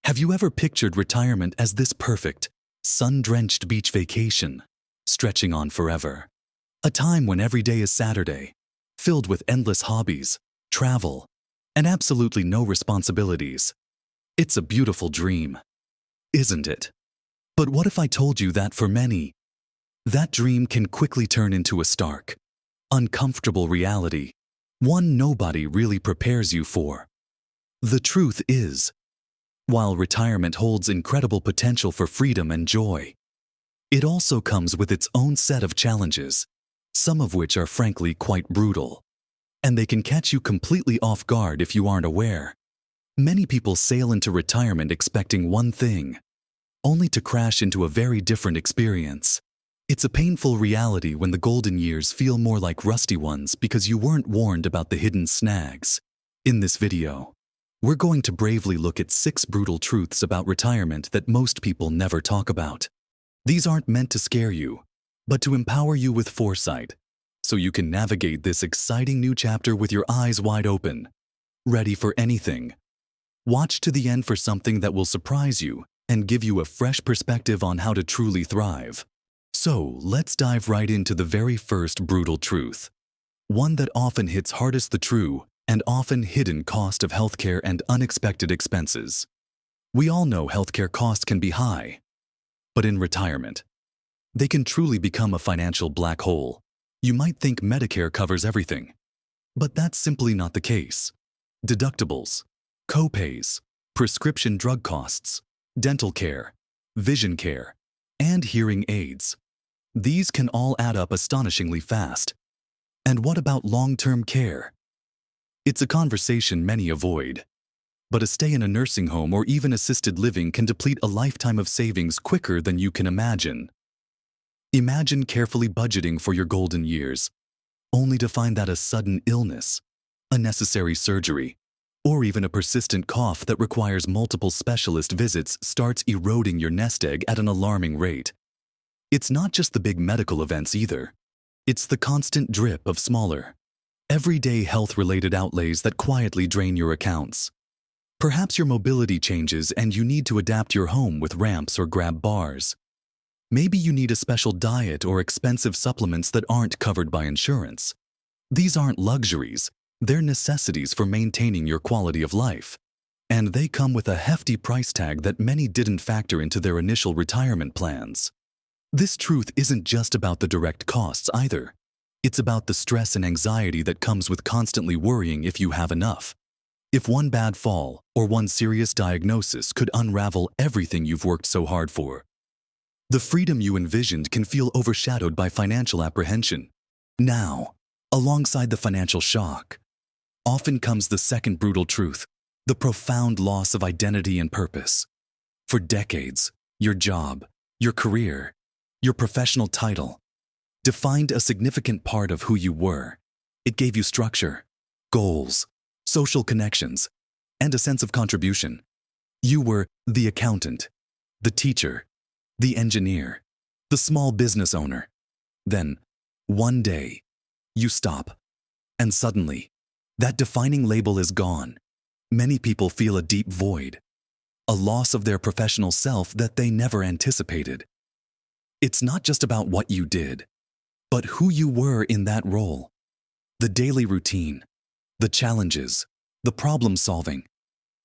Have you ever pictured retirement as this perfect, sun-drenched beach vacation, stretching on forever? A time when every day is Saturday, filled with endless hobbies, travel, and absolutely no responsibilities. It's a beautiful dream, isn't it? But what if I told you that for many, that dream can quickly turn into a stark, uncomfortable reality, one nobody really prepares you for? The truth is, while retirement holds incredible potential for freedom and joy, it also comes with its own set of challenges, some of which are frankly quite brutal. And they can catch you completely off guard if you aren't aware. Many people sail into retirement expecting one thing, only to crash into a very different experience. It's a painful reality when the golden years feel more like rusty ones because you weren't warned about the hidden snags. In this video, we're going to bravely look at 6 brutal truths about retirement that most people never talk about. These aren't meant to scare you, but to empower you with foresight, so you can navigate this exciting new chapter with your eyes wide open, ready for anything. Watch to the end for something that will surprise you and give you a fresh perspective on how to truly thrive. So, let's dive right into the very first brutal truth. One that often hits hardest: the true and often hidden cost of healthcare and unexpected expenses. We all know healthcare costs can be high, but in retirement, they can truly become a financial black hole. You might think Medicare covers everything, but that's simply not the case. Deductibles, co-pays, prescription drug costs, dental care, vision care, and hearing aids. These can all add up astonishingly fast. And what about long-term care? It's a conversation many avoid, but a stay in a nursing home or even assisted living can deplete a lifetime of savings quicker than you can imagine. Imagine carefully budgeting for your golden years, only to find that a sudden illness, a necessary surgery, or even a persistent cough that requires multiple specialist visits starts eroding your nest egg at an alarming rate. It's not just the big medical events either. It's the constant drip of smaller, everyday health-related outlays that quietly drain your accounts. Perhaps your mobility changes and you need to adapt your home with ramps or grab bars. Maybe you need a special diet or expensive supplements that aren't covered by insurance. These aren't luxuries, they're necessities for maintaining your quality of life. And they come with a hefty price tag that many didn't factor into their initial retirement plans. This truth isn't just about the direct costs either. It's about the stress and anxiety that comes with constantly worrying if you have enough. If one bad fall or one serious diagnosis could unravel everything you've worked so hard for. The freedom you envisioned can feel overshadowed by financial apprehension. Now, alongside the financial shock, often comes the second brutal truth: the profound loss of identity and purpose. For decades, your job, your career, your professional title defined a significant part of who you were. It gave you structure, goals, social connections, and a sense of contribution. You were the accountant, the teacher, the engineer, the small business owner. Then, one day, you stop, and suddenly, that defining label is gone. Many people feel a deep void, a loss of their professional self that they never anticipated. It's not just about what you did, but who you were in that role. The daily routine, the challenges, the problem solving,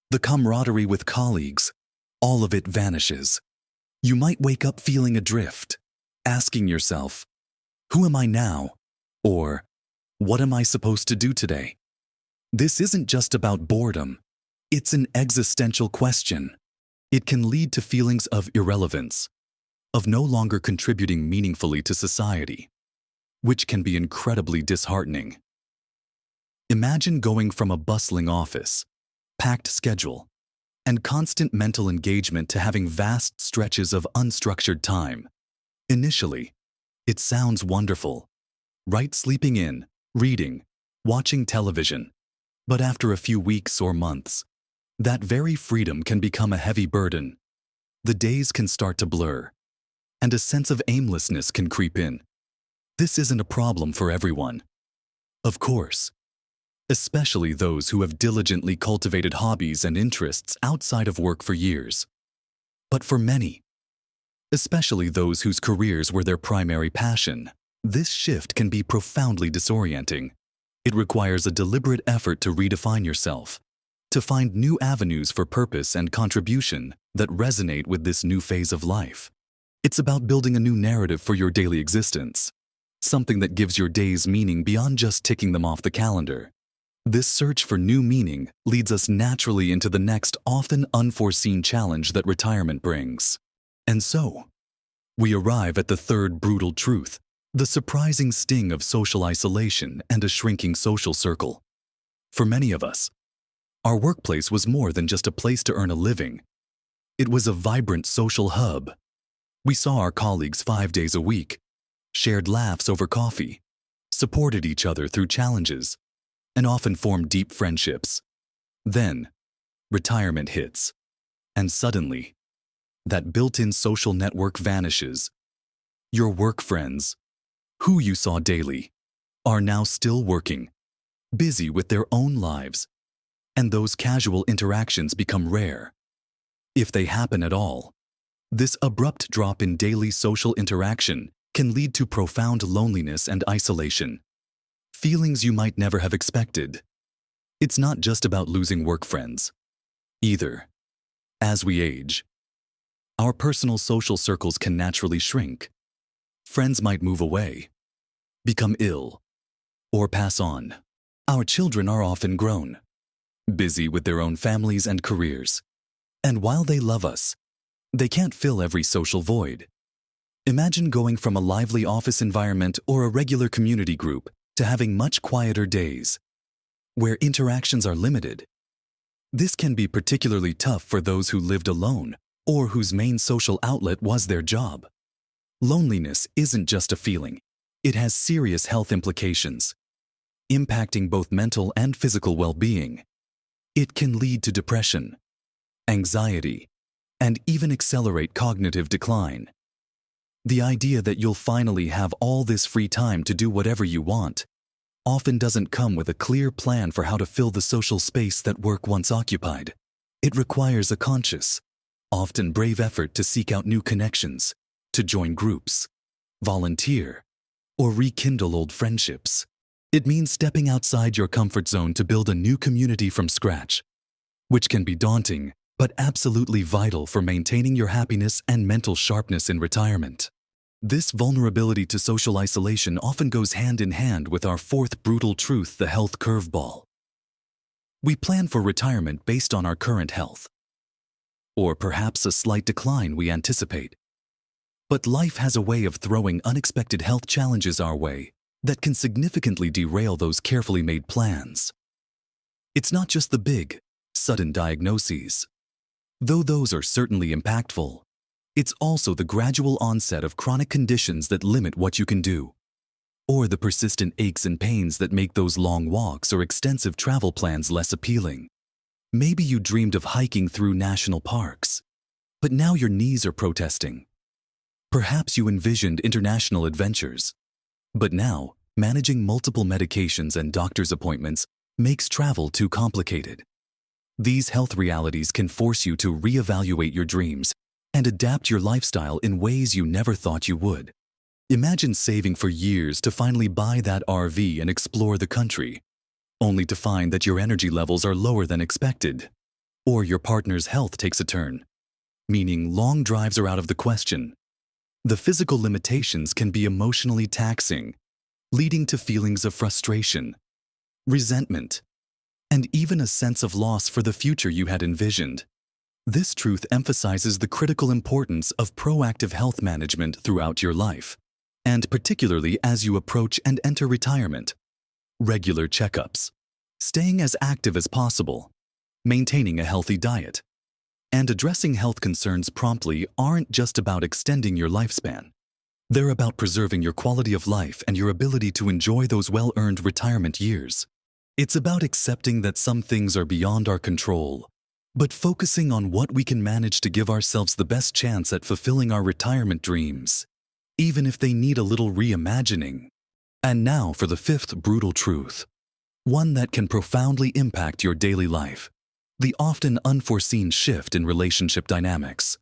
the camaraderie with colleagues, all of it vanishes. You might wake up feeling adrift, asking yourself, who am I now? Or, what am I supposed to do today? This isn't just about boredom. It's an existential question. It can lead to feelings of irrelevance, of no longer contributing meaningfully to society, which can be incredibly disheartening. Imagine going from a bustling office, packed schedule, and constant mental engagement to having vast stretches of unstructured time. Initially, it sounds wonderful, right? Sleeping in, reading, watching television. But after a few weeks or months, that very freedom can become a heavy burden. The days can start to blur, and a sense of aimlessness can creep in. This isn't a problem for everyone. Of course, especially those who have diligently cultivated hobbies and interests outside of work for years. But for many, especially those whose careers were their primary passion, this shift can be profoundly disorienting. It requires a deliberate effort to redefine yourself, to find new avenues for purpose and contribution that resonate with this new phase of life. It's about building a new narrative for your daily existence, something that gives your days meaning beyond just ticking them off the calendar. This search for new meaning leads us naturally into the next often unforeseen challenge that retirement brings. And so, we arrive at the third brutal truth, the surprising sting of social isolation and a shrinking social circle. For many of us, our workplace was more than just a place to earn a living. It was a vibrant social hub. We saw our colleagues 5 days a week, shared laughs over coffee, supported each other through challenges, and often formed deep friendships. Then, retirement hits, and suddenly, that built-in social network vanishes. Your work friends, who you saw daily, are now still working, busy with their own lives, and those casual interactions become rare. If they happen at all, this abrupt drop in daily social interaction can lead to profound loneliness and isolation, feelings you might never have expected. It's not just about losing work friends, either. As we age, our personal social circles can naturally shrink. Friends might move away, become ill, or pass on. Our children are often grown, busy with their own families and careers. And while they love us, they can't fill every social void. Imagine going from a lively office environment or a regular community group to having much quieter days, where interactions are limited. This can be particularly tough for those who lived alone or whose main social outlet was their job. Loneliness isn't just a feeling. It has serious health implications, impacting both mental and physical well-being. It can lead to depression, anxiety, and even accelerate cognitive decline. The idea that you'll finally have all this free time to do whatever you want often doesn't come with a clear plan for how to fill the social space that work once occupied. It requires a conscious, often brave effort to seek out new connections, to join groups, volunteer, or rekindle old friendships. It means stepping outside your comfort zone to build a new community from scratch, which can be daunting, but absolutely vital for maintaining your happiness and mental sharpness in retirement. This vulnerability to social isolation often goes hand in hand with our fourth brutal truth, the health curveball. We plan for retirement based on our current health, or perhaps a slight decline we anticipate. But life has a way of throwing unexpected health challenges our way that can significantly derail those carefully made plans. It's not just the big, sudden diagnoses. Though those are certainly impactful, it's also the gradual onset of chronic conditions that limit what you can do, or the persistent aches and pains that make those long walks or extensive travel plans less appealing. Maybe you dreamed of hiking through national parks, but now your knees are protesting. Perhaps you envisioned international adventures, but now managing multiple medications and doctor's appointments makes travel too complicated. These health realities can force you to reevaluate your dreams and adapt your lifestyle in ways you never thought you would. Imagine saving for years to finally buy that RV and explore the country, only to find that your energy levels are lower than expected, or your partner's health takes a turn, meaning long drives are out of the question. The physical limitations can be emotionally taxing, leading to feelings of frustration, resentment, and even a sense of loss for the future you had envisioned. This truth emphasizes the critical importance of proactive health management throughout your life, and particularly as you approach and enter retirement. Regular checkups, staying as active as possible, maintaining a healthy diet, and addressing health concerns promptly aren't just about extending your lifespan. They're about preserving your quality of life and your ability to enjoy those well-earned retirement years. It's about accepting that some things are beyond our control, but focusing on what we can manage to give ourselves the best chance at fulfilling our retirement dreams, even if they need a little reimagining. And now for the fifth brutal truth. one that can profoundly impact your daily life: the often unforeseen shift in relationship dynamics.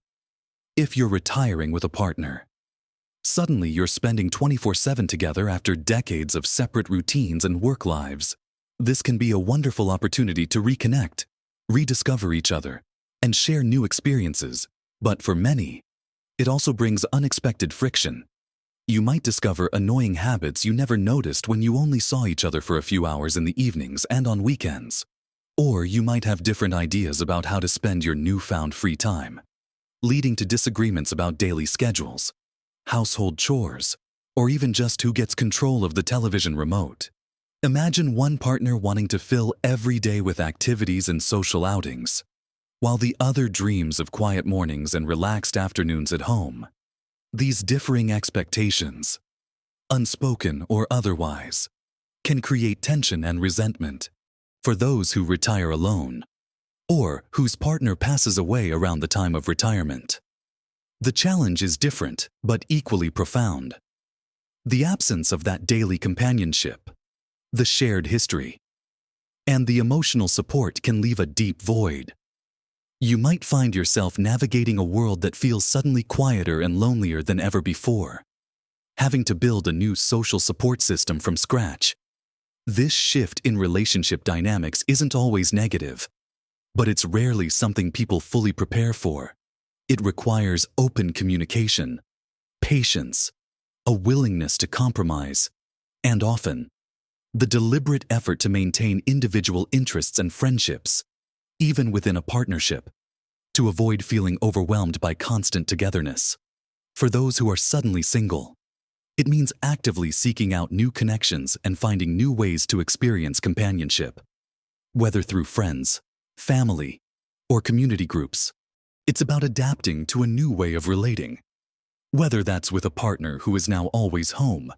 If you're retiring with a partner, suddenly you're spending 24/7 together after decades of separate routines and work lives. This can be a wonderful opportunity to reconnect, rediscover each other, and share new experiences. But for many, it also brings unexpected friction. You might discover annoying habits you never noticed when you only saw each other for a few hours in the evenings and on weekends. Or you might have different ideas about how to spend your newfound free time, leading to disagreements about daily schedules, household chores, or even just who gets control of the television remote. Imagine one partner wanting to fill every day with activities and social outings, while the other dreams of quiet mornings and relaxed afternoons at home. These differing expectations, unspoken or otherwise, can create tension and resentment for those who retire alone or whose partner passes away around the time of retirement. The challenge is different but equally profound. The absence of that daily companionship, the shared history, and the emotional support can leave a deep void. You might find yourself navigating a world that feels suddenly quieter and lonelier than ever before, having to build a new social support system from scratch. This shift in relationship dynamics isn't always negative, but it's rarely something people fully prepare for. It requires open communication, patience, a willingness to compromise, and often, the deliberate effort to maintain individual interests and friendships, even within a partnership, to avoid feeling overwhelmed by constant togetherness. For those who are suddenly single, it means actively seeking out new connections and finding new ways to experience companionship. Whether through friends, family, or community groups, it's about adapting to a new way of relating. Whether that's with a partner who is now always home,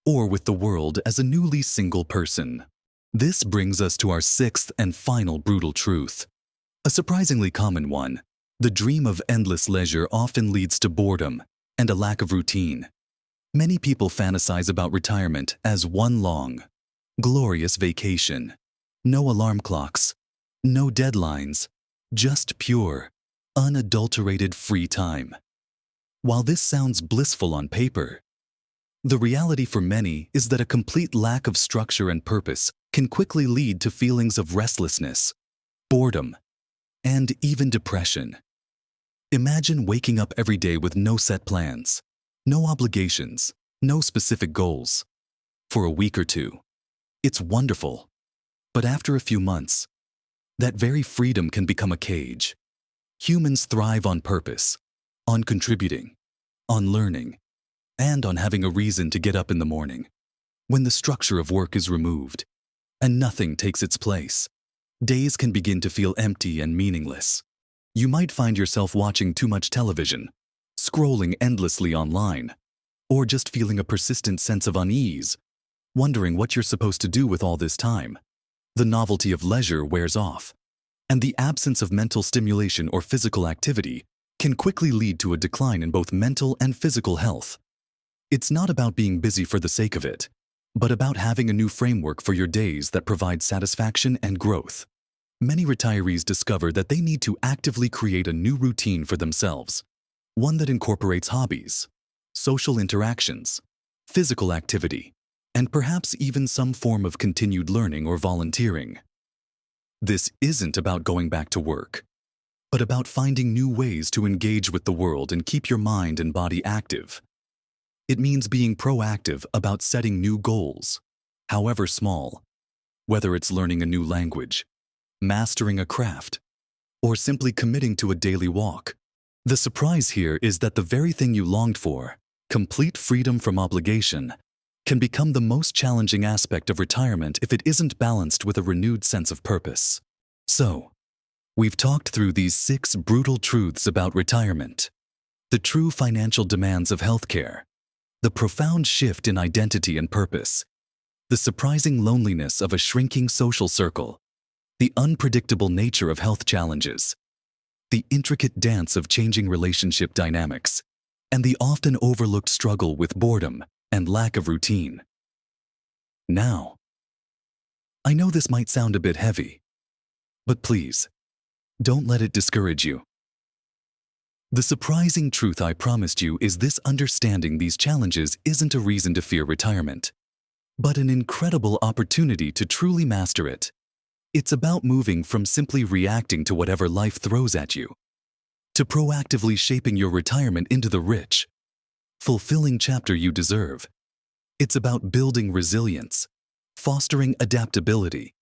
or with the world as a newly single person. This brings us to our sixth and final brutal truth. A surprisingly common one: the dream of endless leisure often leads to boredom and a lack of routine. Many people fantasize about retirement as one long, glorious vacation. No alarm clocks, no deadlines, just pure, unadulterated free time. While this sounds blissful on paper, the reality for many is that a complete lack of structure and purpose can quickly lead to feelings of restlessness, boredom, and even depression. Imagine waking up every day with no set plans, no obligations, no specific goals. For a week or two, it's wonderful. But after a few months, that very freedom can become a cage. Humans thrive on purpose, on contributing, on learning, and on having a reason to get up in the morning. When the structure of work is removed and nothing takes its place, days can begin to feel empty and meaningless. You might find yourself watching too much television, scrolling endlessly online, or just feeling a persistent sense of unease, wondering what you're supposed to do with all this time. The novelty of leisure wears off, and the absence of mental stimulation or physical activity can quickly lead to a decline in both mental and physical health. It's not about being busy for the sake of it, but about having a new framework for your days that provides satisfaction and growth. Many retirees discover that they need to actively create a new routine for themselves, one that incorporates hobbies, social interactions, physical activity, and perhaps even some form of continued learning or volunteering. This isn't about going back to work, but about finding new ways to engage with the world and keep your mind and body active. It means being proactive about setting new goals, however small, whether it's learning a new language, mastering a craft, or simply committing to a daily walk. The surprise here is that the very thing you longed for, complete freedom from obligation, can become the most challenging aspect of retirement if it isn't balanced with a renewed sense of purpose. So, we've talked through these 6 brutal truths about retirement: the true financial demands of healthcare, the profound shift in identity and purpose, the surprising loneliness of a shrinking social circle, the unpredictable nature of health challenges, the intricate dance of changing relationship dynamics, and the often overlooked struggle with boredom and lack of routine. Now, I know this might sound a bit heavy, but please, don't let it discourage you. The surprising truth I promised you is this: understanding these challenges isn't a reason to fear retirement, but an incredible opportunity to truly master it. It's about moving from simply reacting to whatever life throws at you, to proactively shaping your retirement into the rich, fulfilling chapter you deserve. It's about building resilience, fostering adaptability,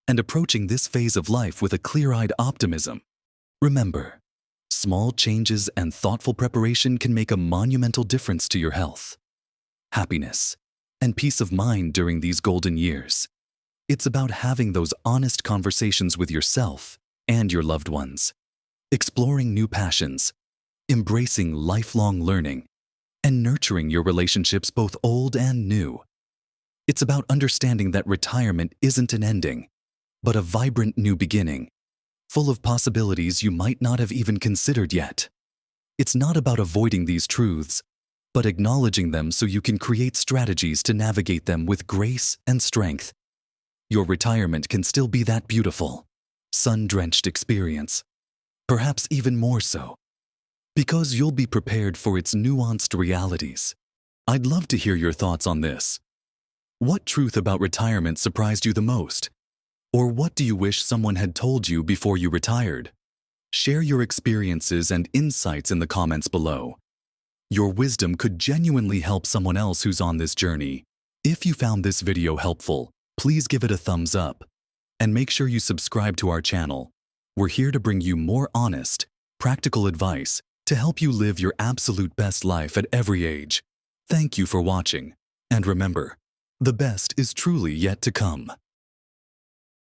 and approaching this phase of life with a clear-eyed optimism. Remember, small changes and thoughtful preparation can make a monumental difference to your health, happiness, and peace of mind during these golden years. It's about having those honest conversations with yourself and your loved ones, exploring new passions, embracing lifelong learning, and nurturing your relationships, both old and new. It's about understanding that retirement isn't an ending, but a vibrant new beginning, full of possibilities you might not have even considered yet. It's not about avoiding these truths, but acknowledging them so you can create strategies to navigate them with grace and strength. Your retirement can still be that beautiful, sun-drenched experience, perhaps even more so, because you'll be prepared for its nuanced realities. I'd love to hear your thoughts on this. What truth about retirement surprised you the most? Or what do you wish someone had told you before you retired? Share your experiences and insights in the comments below. Your wisdom could genuinely help someone else who's on this journey. If you found this video helpful, please give it a thumbs up, and make sure you subscribe to our channel. We're here to bring you more honest, practical advice to help you live your absolute best life at every age. Thank you for watching, and remember, the best is truly yet to come.